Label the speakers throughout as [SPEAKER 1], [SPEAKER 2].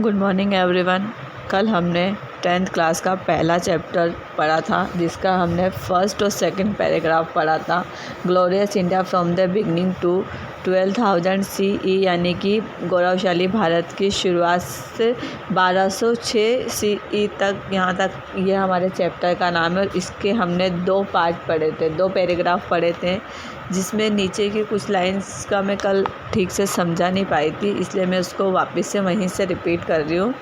[SPEAKER 1] Good morning everyone. कल हमने 10th class का पहला चैप्टर पढ़ा था, जिसका हमने फर्स्ट और सेकंड पैराग्राफ पढ़ा था। Glorious India from the beginning to 12,000 CE, यानी कि गौरवशाली भारत की शुरुआत से 1206 CE तक, यहाँ तक ये हमारे चैप्टर का नाम है। और इसके हमने 2 पार्ट पढ़े थे, 2 पैराग्राफ पढ़े थे, जिसमें नीचे की कुछ लाइंस का मैं कल ठीक से समझा नहीं पाई थी, इसलिए मैं उसको वापस से वहीं से रिपीट कर रही हूँ।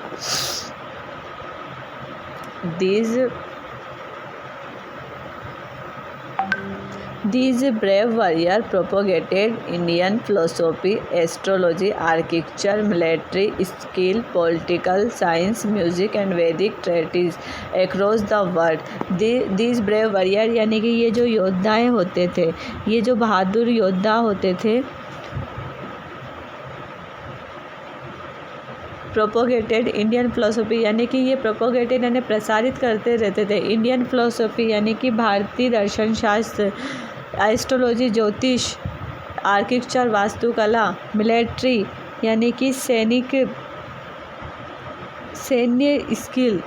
[SPEAKER 1] These brave warriors propagated Indian philosophy, astrology, architecture, military skill, political science, music and Vedic treatises across the world. These brave warriors यानी कि ये जो योद्धाएं होते थे, ये जो बहादुर योद्धा होते थे, प्रोपोगेटेड इंडियन फिलोसफी यानी कि ये प्रोपोगेटेड यानी प्रसारित करते रहते थे। इंडियन फिलोसफी यानी कि भारतीय दर्शन शास्त्र, एस्ट्रोलॉजी ज्योतिष, आर्किटेक्चर वास्तुकला, मिलिट्री यानी कि सैन्य स्किल,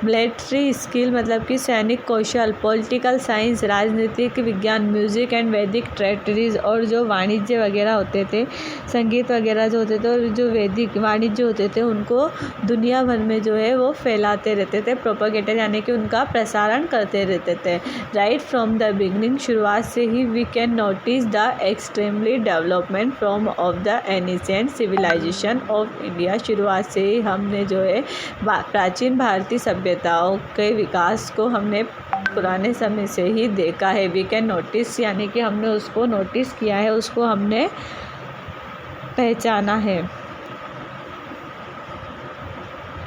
[SPEAKER 1] मिलिट्री स्किल मतलब कि सैनिक कौशल, पॉलिटिकल साइंस राजनीतिक विज्ञान, म्यूज़िक एंड वैदिक ट्रेटरीज, और जो वाणिज्य वगैरह होते थे, संगीत वगैरह जो होते थे, और जो वैदिक वाणिज्य होते थे, उनको दुनिया भर में जो है वो फैलाते रहते थे। प्रोपोगेटर यानी कि उनका प्रसारण करते रहते थे। राइट फ्रॉम द बिगनिंग, शुरुआत से ही we can notice the extremely development from of the ancient civilization of India. शुरुआत से ही हमने जो है प्राचीन भारतीय सभ्यताओं के विकास को हमने पुराने समय से ही देखा है। वी कैन नोटिस यानी कि हमने उसको नोटिस किया है, उसको हमने पहचाना है।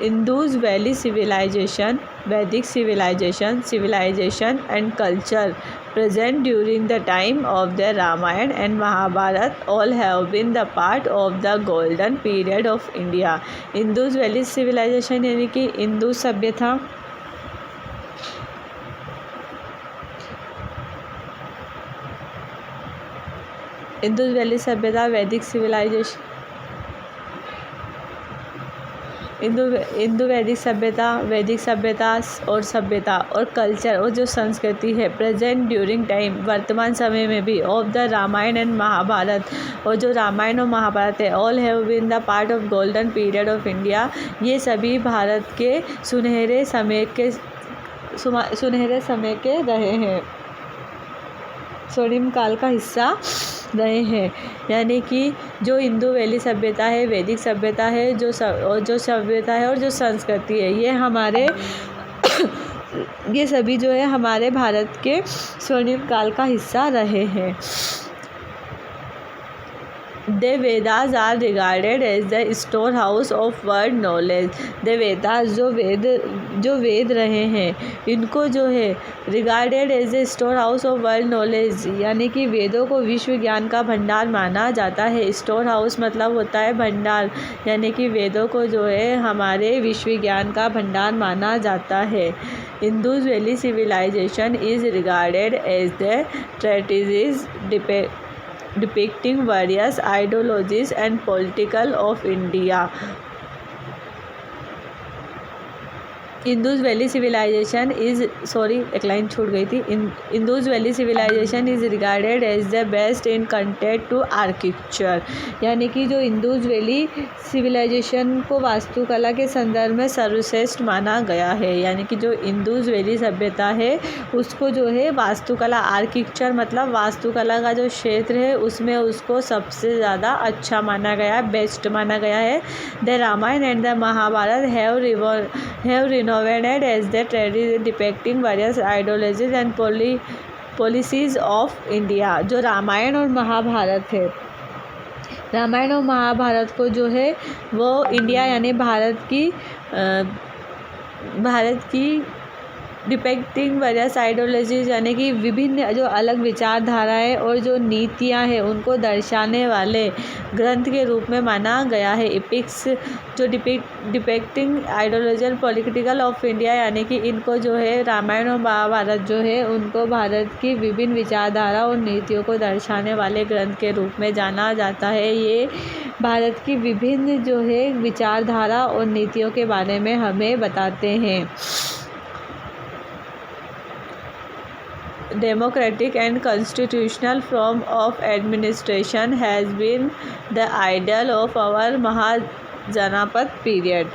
[SPEAKER 1] इंडस वैली सिविलाइजेशन, वैदिक civilization and culture present during the time of the Ramayana and Mahabharata all have been the part of the golden period of India. Indus valley civilisation यानी कि इंडू सभ्यता, इंडस वैली सभ्यता, वैदिक civilisation, Indo वैदिक सभ्यता और culture और जो संस्कृति है, प्रेजेंट ड्यूरिंग टाइम वर्तमान समय में भी, of the Ramayana and Mahabharata और जो रामायण और महाभारत है, all have been the part of golden period of India, ये सभी भारत के सुनहरे समय के रहे हैं, स्वर्णिम काल का हिस्सा रहे हैं। यानी कि जो इंडो वैली सभ्यता है, वैदिक सभ्यता है, जो सभ्यता है और जो संस्कृति है, ये हमारे ये सभी जो है हमारे भारत के स्वर्णिम काल का हिस्सा रहे हैं। The Vedas are regarded as the storehouse of world knowledge. The Vedas जो वेद रहे हैं, इनको जो है regarded as a storehouse of world knowledge यानी कि वेदों को विश्व ज्ञान का भंडार माना जाता है। स्टोर हाउस मतलब होता है भंडार, यानी कि वेदों को जो है हमारे विश्व ज्ञान का भंडार माना जाता है। Indus valley civilisation is regarded as the treatises depicting various ideologies and political of India. Indus valley civilisation is एक लाइन छूट गई थी। Indus valley civilisation is regarded as the best in content to architecture, यानी कि जो Indus valley civilisation को वास्तुकला के संदर्भ में सर्वश्रेष्ठ माना गया है। यानी कि जो इंडस वैली सभ्यता है उसको जो है वास्तुकला, आर्किटेक्चर मतलब वास्तुकला का जो क्षेत्र है उसमें उसको सबसे ज़्यादा अच्छा माना गया है, बेस्ट माना गया है। The Ramayana and the Mahabharata have renowned as the treatises depicting various ideologies and policies of India. जो रामायण और महाभारत है, रामायण और महाभारत को जो है वो इंडिया यानी भारत की डिपेक्टिंग वेरियस आइडियोलॉजीज यानी कि विभिन्न जो अलग विचारधाराएं और जो नीतियां हैं उनको दर्शाने वाले ग्रंथ के रूप में माना गया है। एपिक्स जो depicting ideology political of India यानी कि इनको जो है रामायण और महाभारत जो है उनको भारत की विभिन्न विचारधारा और नीतियों को दर्शाने वाले ग्रंथ के रूप में जाना जाता है। ये भारत की विभिन्न जो है विचारधारा और नीतियों के बारे में हमें बताते हैं। Democratic and constitutional form of administration has been the ideal of our Mahajanapada period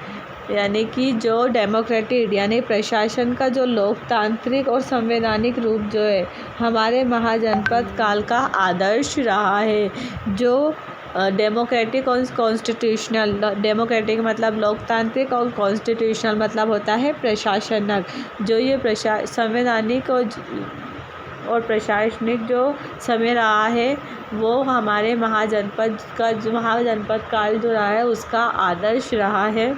[SPEAKER 1] यानी कि जो डेमोक्रेटिक यानी प्रशासन का जो लोकतांत्रिक और संवैधानिक रूप जो है हमारे महाजनपद काल का आदर्श रहा है। जो डेमोक्रेटिक और कॉन्स्टिट्यूशनल, डेमोक्रेटिक मतलब लोकतांत्रिक और कॉन्स्टिट्यूशनल मतलब होता है प्रशासनक। जो ये संवैधानिक और प्रशासनिक जो समय रहा है वो हमारे महाजनपद काल जो रहा है उसका आदर्श रहा है।